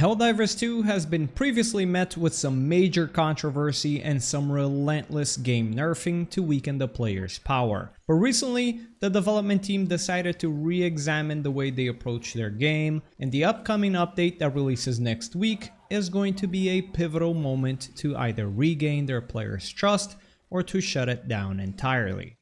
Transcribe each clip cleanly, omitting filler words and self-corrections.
Helldivers 2 has been previously met with some major controversy and some relentless game nerfing to weaken the player's power. But recently, the development team decided to re-examine the way they approach their game, and the upcoming update that releases next week is going to be a pivotal moment to either regain their players' trust or to shut it down entirely.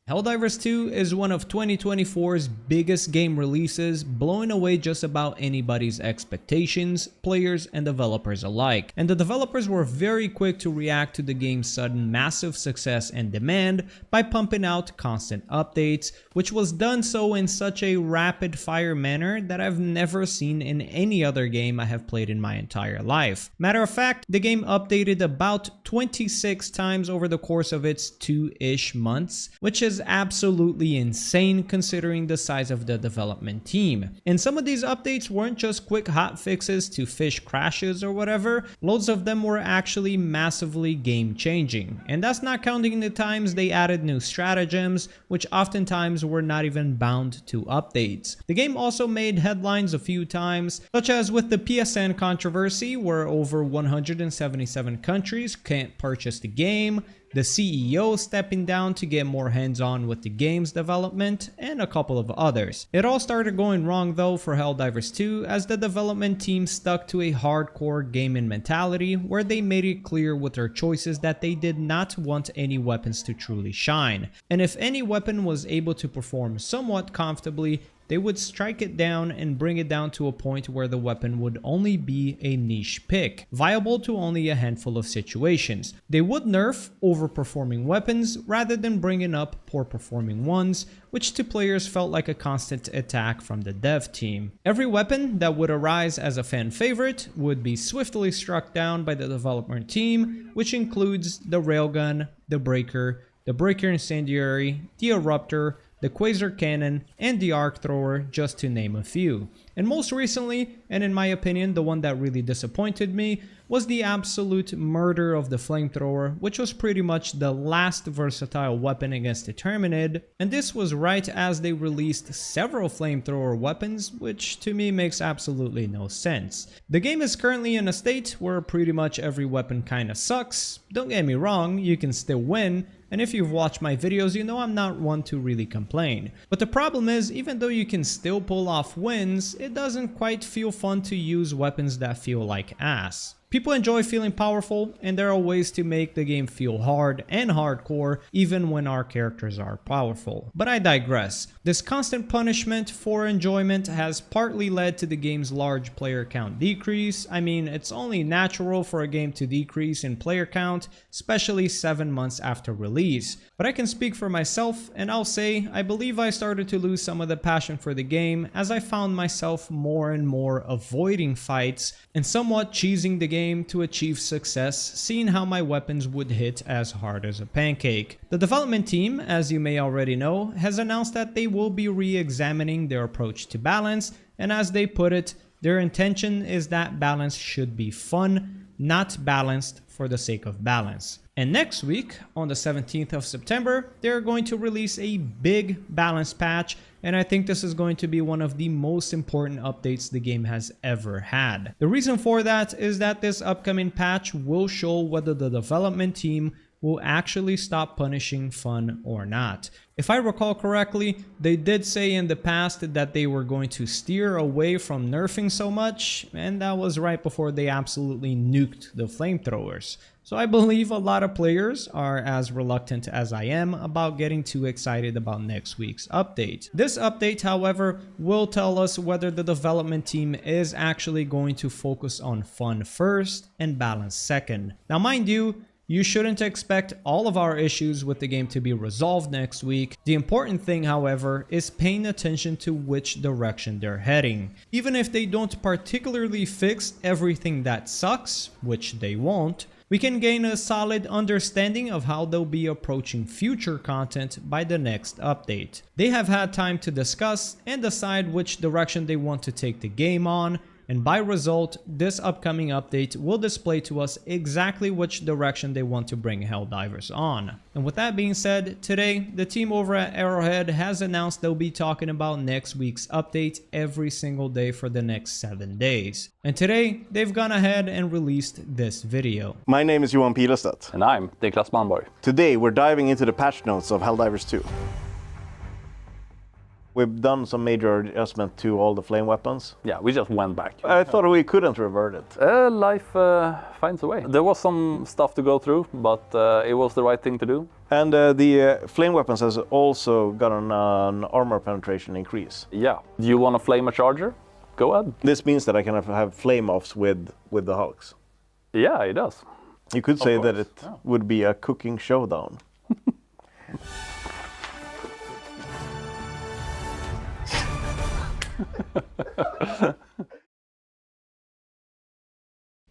Helldivers 2 is one of 2024's biggest game releases, blowing away just about anybody's expectations, players and developers alike. And the developers were very quick to react to the game's sudden massive success and demand by pumping out constant updates, which was done so in such a rapid-fire manner that I've never seen in any other game I have played in my entire life. Matter of fact, the game updated about 26 times over the course of its 2-ish months, which is absolutely insane considering the size of the development team. And some of these updates weren't just quick hot fixes to fish crashes or whatever, loads of them were actually massively game changing. And that's not counting the times they added new stratagems, which oftentimes were not even bound to updates. The game also made headlines a few times, such as with the PSN controversy where over 177 countries can't purchase the game, the CEO stepping down to get more hands-on with the game's development, and a couple of others. It all started going wrong though for Helldivers 2 as the development team stuck to a hardcore gaming mentality where they made it clear with their choices that they did not want any weapons to truly shine. And if any weapon was able to perform somewhat comfortably, they would strike it down and bring it down to a point where the weapon would only be a niche pick, viable to only a handful of situations. They would nerf overperforming weapons rather than bringing up poor performing ones, which to players felt like a constant attack from the dev team. Every weapon that would arise as a fan favorite would be swiftly struck down by the development team, which includes the railgun, the breaker incendiary, the eruptor, the quasar cannon, and the arc thrower, just to name a few. And most recently, and in my opinion the one that really disappointed me, was the absolute murder of the flamethrower, which was pretty much the last versatile weapon against the Terminid, and this was right as they released several flamethrower weapons, which to me makes absolutely no sense. The game is currently in a state where pretty much every weapon kinda sucks. Don't get me wrong, you can still win, and if you've watched my videos, you know I'm not one to really complain. But the problem is, even though you can still pull off wins, it doesn't quite feel fun to use weapons that feel like ass. People enjoy feeling powerful, and there are ways to make the game feel hard and hardcore even when our characters are powerful. But I digress. This constant punishment for enjoyment has partly led to the game's large player count decrease. I mean, it's only natural for a game to decrease in player count, especially 7 months after release. But I can speak for myself, and I'll say I believe I started to lose some of the passion for the game as I found myself more and more avoiding fights and somewhat cheesing the game to achieve success, seeing how my weapons would hit as hard as a pancake. The development team, as you may already know, has announced that they will be re-examining their approach to balance, and as they put it, their intention is that balance should be fun, not balanced for the sake of balance. And next week, on the 17th of September, they're going to release a big balance patch, and I think this is going to be one of the most important updates the game has ever had. The reason for that is that this upcoming patch will show whether the development team will actually stop punishing fun or not. If I recall correctly, they did say in the past that they were going to steer away from nerfing so much, and that was right before they absolutely nuked the flamethrowers. So I believe a lot of players are as reluctant as I am about getting too excited about next week's update. This update, however, will tell us whether the development team is actually going to focus on fun first and balance second. Now mind you, you shouldn't expect all of our issues with the game to be resolved next week. The important thing, however, is paying attention to which direction they're heading. Even if they don't particularly fix everything that sucks, which they won't, we can gain a solid understanding of how they'll be approaching future content by the next update. They have had time to discuss and decide which direction they want to take the game on, and by result, this upcoming update will display to us exactly which direction they want to bring Helldivers on. And with that being said, today, the team over at Arrowhead has announced they'll be talking about next week's update every single day for the next 7 days. And today, they've gone ahead and released this video. My name is Johan Pilestedt. And I'm Niklas Malmborg. Today we're diving into the patch notes of Helldivers 2. We've done some major adjustment to all the flame weapons. Yeah, we just went back. I thought we couldn't revert it. Life finds a way. There was some stuff to go through, but it was the right thing to do. And the flame weapons has also gotten an armor penetration increase. Yeah. Do you want to flame a charger? Go ahead. This means that I can have flame offs with the Hulks. Yeah, it does. You could say that it would be a cooking showdown.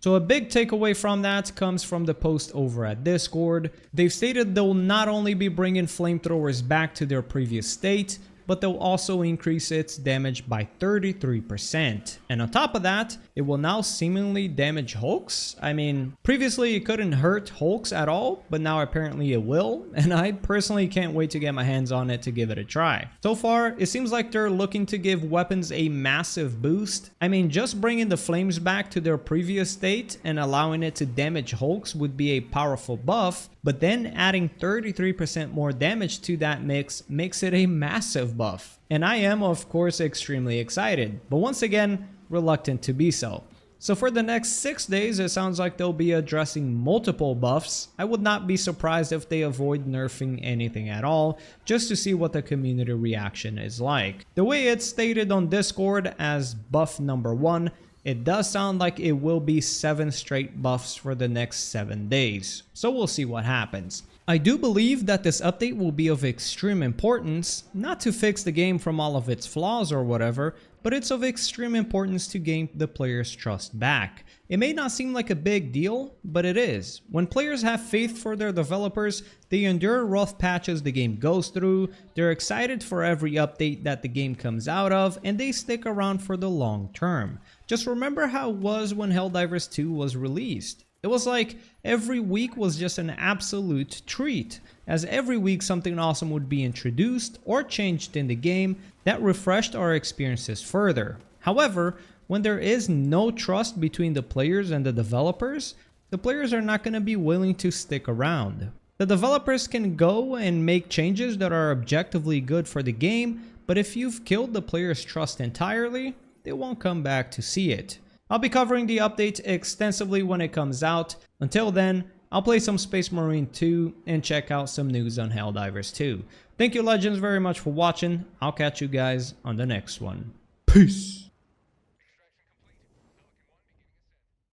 So a big takeaway from that comes from the post over at Discord. They've stated they'll not only be bringing flamethrowers back to their previous state, but they'll also increase its damage by 33%. And on top of that, it will now seemingly damage Hulks. I mean, previously it couldn't hurt Hulks at all, but now apparently it will, and I personally can't wait to get my hands on it to give it a try. So far, it seems like they're looking to give weapons a massive boost. I mean, just bringing the flames back to their previous state and allowing it to damage Hulks would be a powerful buff, but then adding 33% more damage to that mix makes it a massive buff. And I am, of course, extremely excited, but once again, reluctant to be so. So for the next 6 days, it sounds like they'll be addressing multiple buffs. I would not be surprised if they avoid nerfing anything at all, just to see what the community reaction is like. The way it's stated on Discord as buff number 1, it does sound like it will be 7 straight buffs for the next 7 days. So we'll see what happens. I do believe that this update will be of extreme importance, not to fix the game from all of its flaws or whatever, but it's of extreme importance to gain the players' trust back. It may not seem like a big deal, but it is. When players have faith for their developers, they endure rough patches the game goes through, they're excited for every update that the game comes out of, and they stick around for the long term. Just remember how it was when Helldivers 2 was released. It was like every week was just an absolute treat, as every week something awesome would be introduced or changed in the game that refreshed our experiences further. However, when there is no trust between the players and the developers, the players are not going to be willing to stick around. The developers can go and make changes that are objectively good for the game, but if you've killed the players' trust entirely, they won't come back to see it. I'll be covering the update extensively when it comes out. Until then, I'll play some Space Marine 2 and check out some news on Helldivers 2. Thank you legends very much for watching. I'll catch you guys on the next one. Peace!